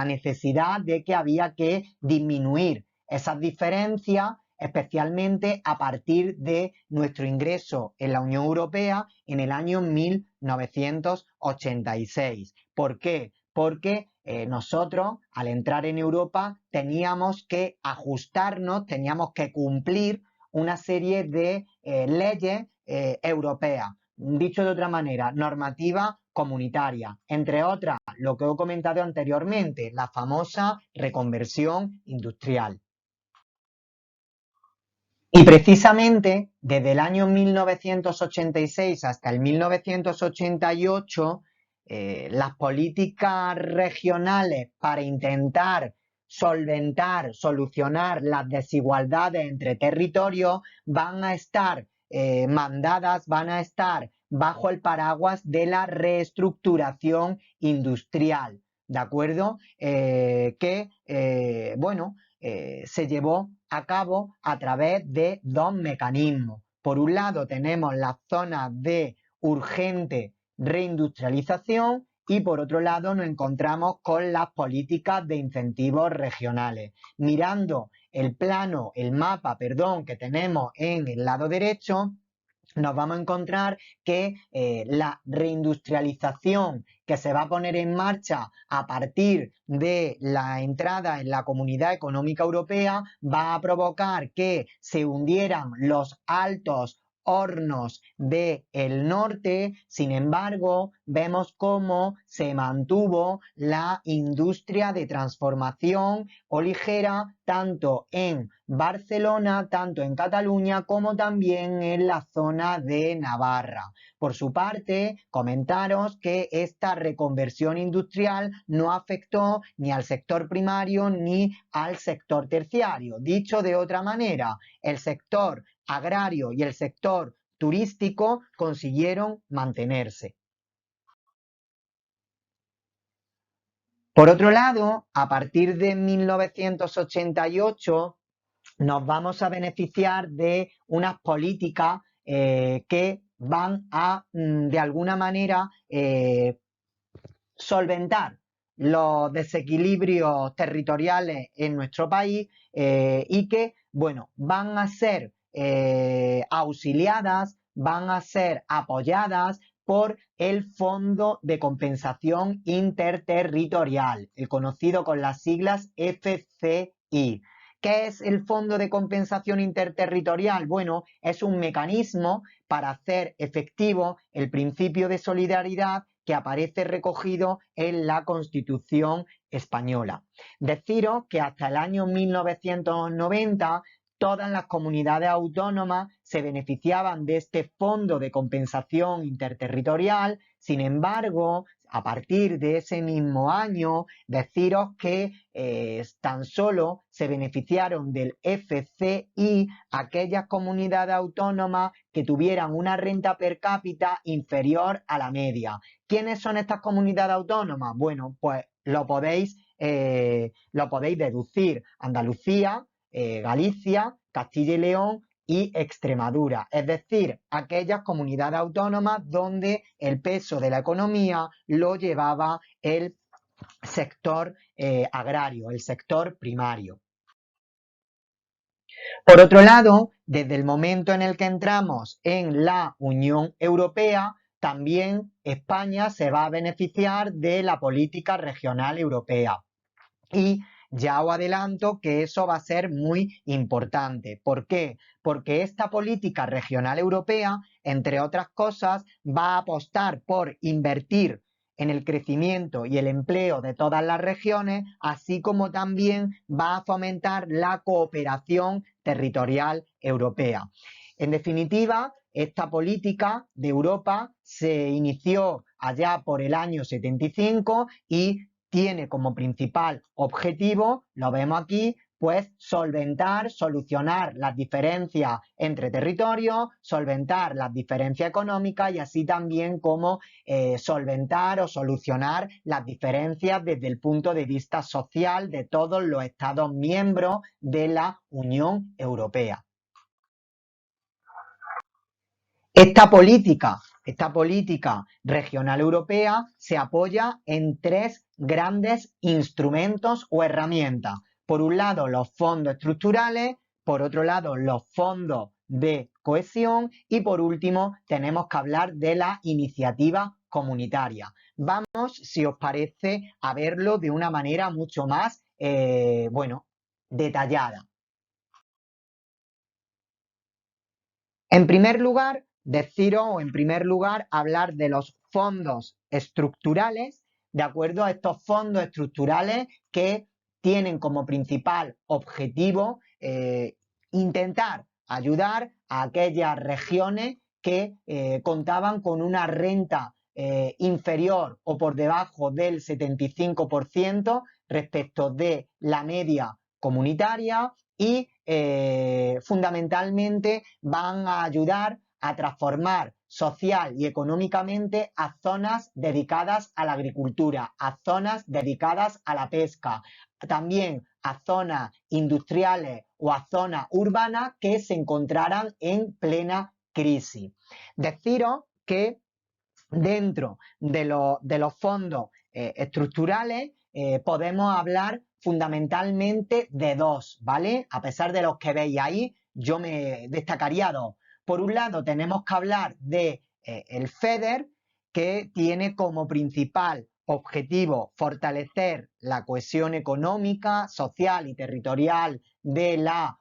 necesidad de que había que disminuir esas diferencias, especialmente a partir de nuestro ingreso en la Unión Europea en el año 1986. ¿Por qué? Porque nosotros, al entrar en Europa, teníamos que ajustarnos, teníamos que cumplir una serie de leyes europeas. Dicho de otra manera, normativa comunitaria, entre otras, lo que he comentado anteriormente, la famosa reconversión industrial. Y precisamente desde el año 1986 hasta el 1988, las políticas regionales para intentar solventar, solucionar las desigualdades entre territorios van a estar mandadas, van a estar bajo el paraguas de la reestructuración industrial, ¿de acuerdo? Bueno, se llevó a cabo a través de dos mecanismos. Por un lado tenemos las zonas de urgente reindustrialización y por otro lado nos encontramos con las políticas de incentivos regionales. Mirando el plano, el mapa, perdón, que tenemos en el lado derecho, nos vamos a encontrar que la reindustrialización que se va a poner en marcha a partir de la entrada en la Comunidad Económica Europea va a provocar que se hundieran los altos hornos del norte. Sin embargo, vemos cómo se mantuvo la industria de transformación oligera tanto en Barcelona, tanto en Cataluña como también en la zona de Navarra. Por su parte, comentaros que esta reconversión industrial no afectó ni al sector primario ni al sector terciario. Dicho de otra manera, el sector agrario y el sector turístico consiguieron mantenerse. Por otro lado, a partir de 1988 nos vamos a beneficiar de unas políticas que van a, de alguna manera, solventar los desequilibrios territoriales en nuestro país y que, bueno, van a ser auxiliadas, van a ser apoyadas por el Fondo de Compensación Interterritorial, el conocido con las siglas FCI. ¿Qué es el Fondo de Compensación Interterritorial? Bueno, es un mecanismo para hacer efectivo el principio de solidaridad que aparece recogido en la Constitución española. Deciros que hasta el año 1990 todas las comunidades autónomas se beneficiaban de este Fondo de Compensación Interterritorial. Sin embargo, a partir de ese mismo año, deciros que tan solo se beneficiaron del FCI aquellas comunidades autónomas que tuvieran una renta per cápita inferior a la media. ¿Quiénes son estas comunidades autónomas? Bueno, pues lo podéis deducir. Andalucía, Galicia, Castilla y León y Extremadura, es decir, aquellas comunidades autónomas donde el peso de la economía lo llevaba el sector agrario, el sector primario. Por otro lado, desde el momento en el que entramos en la Unión Europea, también España se va a beneficiar de la política regional europea. Y ya os adelanto que eso va a ser muy importante. ¿Por qué? Porque esta política regional europea, entre otras cosas, va a apostar por invertir en el crecimiento y el empleo de todas las regiones, así como también va a fomentar la cooperación territorial europea. En definitiva, esta política de Europa se inició allá por el año 75 y tiene como principal objetivo, lo vemos aquí, pues solventar, solucionar las diferencias entre territorios, solventar las diferencias económicas y así también como solventar o solucionar las diferencias desde el punto de vista social de todos los Estados miembros de la Unión Europea. Esta política regional europea se apoya en tres grandes instrumentos o herramientas. Por un lado, los fondos estructurales, por otro lado, los fondos de cohesión y por último, tenemos que hablar de la iniciativa comunitaria. Vamos, si os parece, a verlo de una manera mucho más, detallada. En primer lugar, hablar de los fondos estructurales, de acuerdo a estos fondos estructurales que tienen como principal objetivo intentar ayudar a aquellas regiones que contaban con una renta inferior o por debajo del 75% respecto de la media comunitaria y fundamentalmente van a ayudar a transformar social y económicamente a zonas dedicadas a la agricultura, a zonas dedicadas a la pesca, también a zonas industriales o a zonas urbanas que se encontraran en plena crisis. Deciros que dentro de los fondos estructurales podemos hablar fundamentalmente de dos, ¿vale? A pesar de los que veis ahí, yo me destacaría dos. Por un lado, tenemos que hablar de el FEDER, que tiene como principal objetivo fortalecer la cohesión económica, social y territorial de la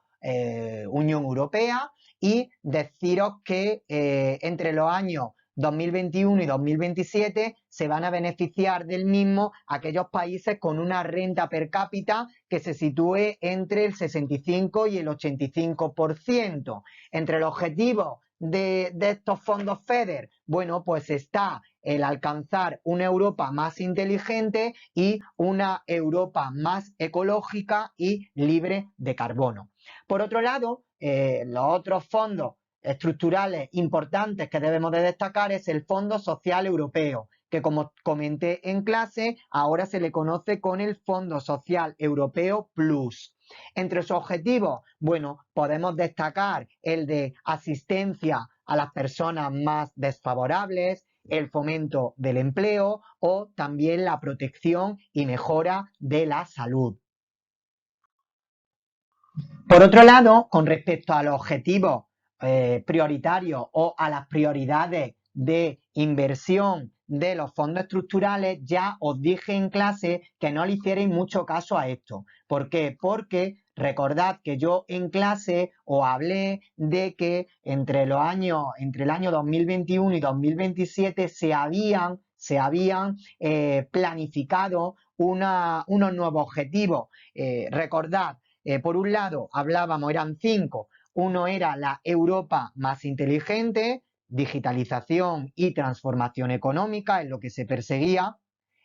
Unión Europea y deciros que entre los años 2021 y 2027 se van a beneficiar del mismo aquellos países con una renta per cápita que se sitúe entre el 65 y el 85%. Entre los objetivos de estos fondos FEDER, bueno, pues está el alcanzar una Europa más inteligente y una Europa más ecológica y libre de carbono. Por otro lado, los otros fondos estructurales importantes que debemos de destacar es el Fondo Social Europeo, que como comenté en clase, ahora se le conoce con el Fondo Social Europeo Plus. Entre sus objetivos, bueno, podemos destacar el de asistencia a las personas más desfavorables, el fomento del empleo o también la protección y mejora de la salud. Por otro lado, con respecto a los objetivos prioritarios o a las prioridades de inversión de los fondos estructurales, ya os dije en clase que no le hicierais mucho caso a esto. ¿Por qué? Porque recordad que yo en clase os hablé de que entre el año 2021 y 2027 se habían planificado unos nuevos objetivos. Recordad, por un lado, eran 5. Uno era la Europa más inteligente, digitalización y transformación económica, es lo que se perseguía.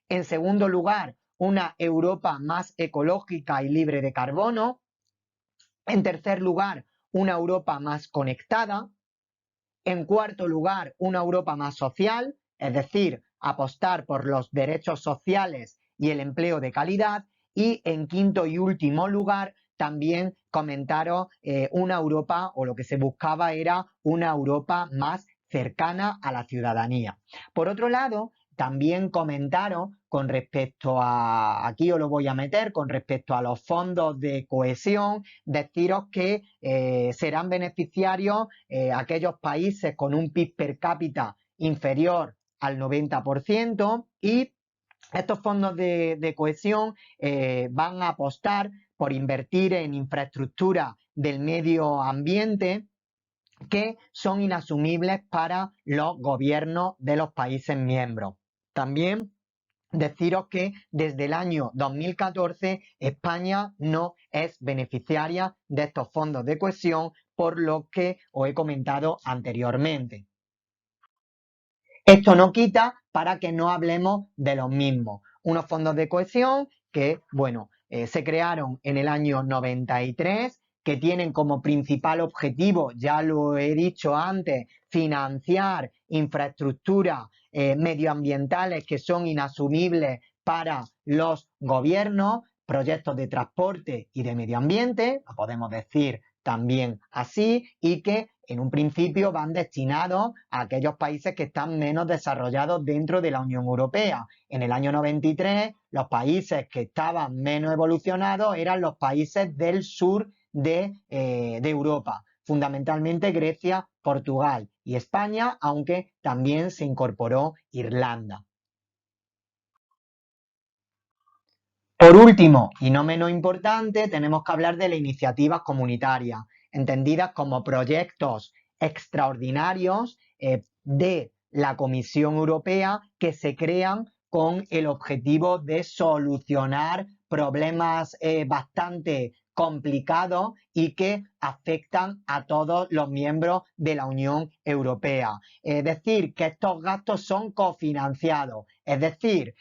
En segundo lugar, una Europa más ecológica y libre de carbono. En tercer lugar, una Europa más conectada. En cuarto lugar, una Europa más social, es decir, apostar por los derechos sociales y el empleo de calidad. Y en quinto y último lugar, también comentaros una Europa, o lo que se buscaba era una Europa más cercana a la ciudadanía. Por otro lado, también comentaros con respecto a, aquí os lo voy a meter, con respecto a los fondos de cohesión, deciros que serán beneficiarios aquellos países con un PIB per cápita inferior al 90% y estos fondos de cohesión van a apostar por invertir en infraestructura del medio ambiente que son inasumibles para los gobiernos de los países miembros. También deciros que desde el año 2014 España no es beneficiaria de estos fondos de cohesión, por lo que os he comentado anteriormente. Esto no quita para que no hablemos de los mismos. Unos fondos de cohesión que, bueno, se crearon en el año 93, que tienen como principal objetivo, ya lo he dicho antes, financiar infraestructuras medioambientales que son inasumibles para los gobiernos, proyectos de transporte y de medio ambiente, lo podemos decir también así, y que en un principio van destinados a aquellos países que están menos desarrollados dentro de la Unión Europea. En el año 93, los países que estaban menos evolucionados eran los países del sur de Europa, fundamentalmente Grecia, Portugal y España, aunque también se incorporó Irlanda. Por último, y no menos importante, tenemos que hablar de las iniciativas comunitarias, entendidas como proyectos extraordinarios de la Comisión Europea que se crean con el objetivo de solucionar problemas bastante complicados y que afectan a todos los miembros de la Unión Europea. Es decir, que estos gastos son cofinanciados. Es decir,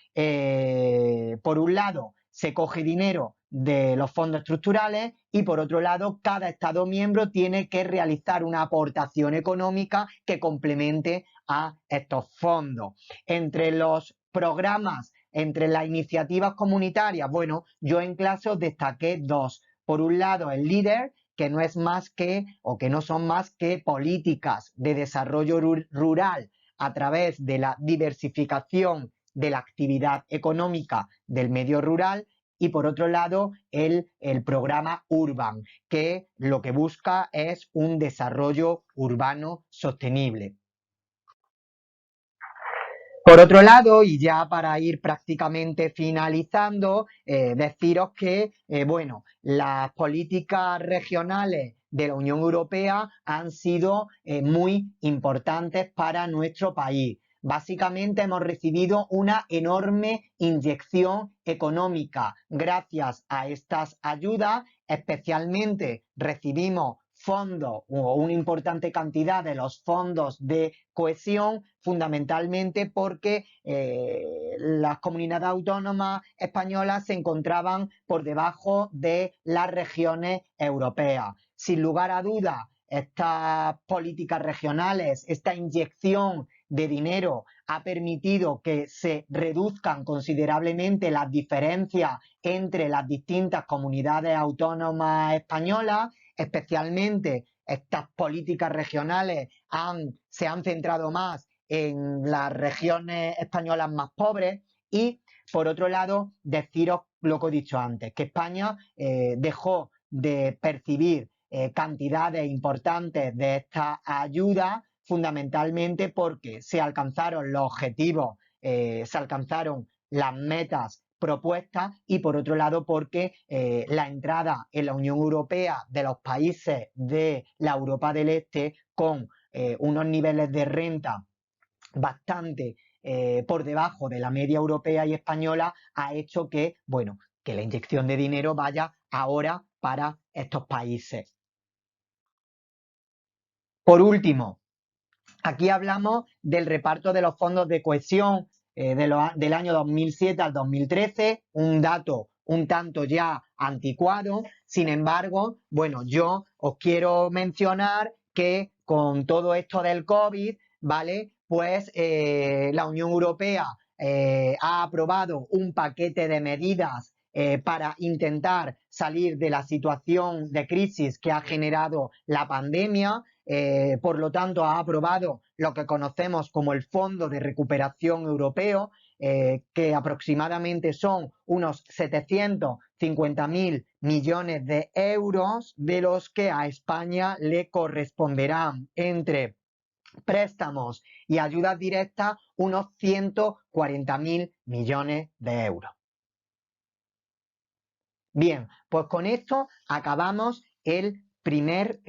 por un lado, se coge dinero de los fondos estructurales y por otro lado cada Estado miembro tiene que realizar una aportación económica que complemente a estos fondos. Entre los programas, entre las iniciativas comunitarias, bueno, yo en clase os destaqué dos. Por un lado, el LEADER, que no es más que, o que no son más que políticas de desarrollo rural a través de la diversificación de la actividad económica del medio rural, y por otro lado el programa Urban, que lo que busca es un desarrollo urbano sostenible. Por otro lado, y ya para ir prácticamente finalizando, deciros que, bueno, las políticas regionales de la Unión Europea han sido muy importantes para nuestro país. Básicamente hemos recibido una enorme inyección económica gracias a estas ayudas, especialmente recibimos fondos o una importante cantidad de los fondos de cohesión, fundamentalmente porque las comunidades autónomas españolas se encontraban por debajo de las regiones europeas. Sin lugar a dudas, estas políticas regionales, esta inyección de dinero ha permitido que se reduzcan considerablemente las diferencias entre las distintas comunidades autónomas españolas, especialmente estas políticas regionales se han centrado más en las regiones españolas más pobres y, por otro lado, deciros lo que he dicho antes, que España dejó de percibir cantidades importantes de esta ayuda fundamentalmente porque se alcanzaron los objetivos, se alcanzaron las metas propuestas y por otro lado porque la entrada en la Unión Europea de los países de la Europa del Este con unos niveles de renta bastante por debajo de la media europea y española ha hecho que, bueno, que la inyección de dinero vaya ahora para estos países. Por último, aquí hablamos del reparto de los fondos de cohesión del año 2007 al 2013, un dato un tanto ya anticuado. Sin embargo, bueno, yo os quiero mencionar que con todo esto del COVID, ¿vale? Pues la Unión Europea ha aprobado un paquete de medidas para intentar salir de la situación de crisis que ha generado la pandemia. Por lo tanto, ha aprobado lo que conocemos como el Fondo de Recuperación Europeo, que aproximadamente son unos 750.000 millones de euros, de los que a España le corresponderán entre préstamos y ayudas directas unos 140.000 millones de euros. Bien, pues con esto acabamos el primer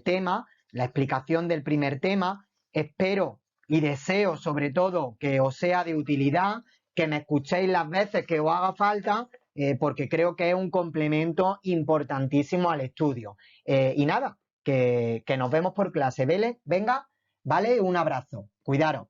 tema, la explicación del primer tema. Espero y deseo sobre todo que os sea de utilidad, que me escuchéis las veces que os haga falta, porque creo que es un complemento importantísimo al estudio. Y nada, que nos vemos por clase. ¿Vale? Venga, ¿vale? Un abrazo. Cuidaros.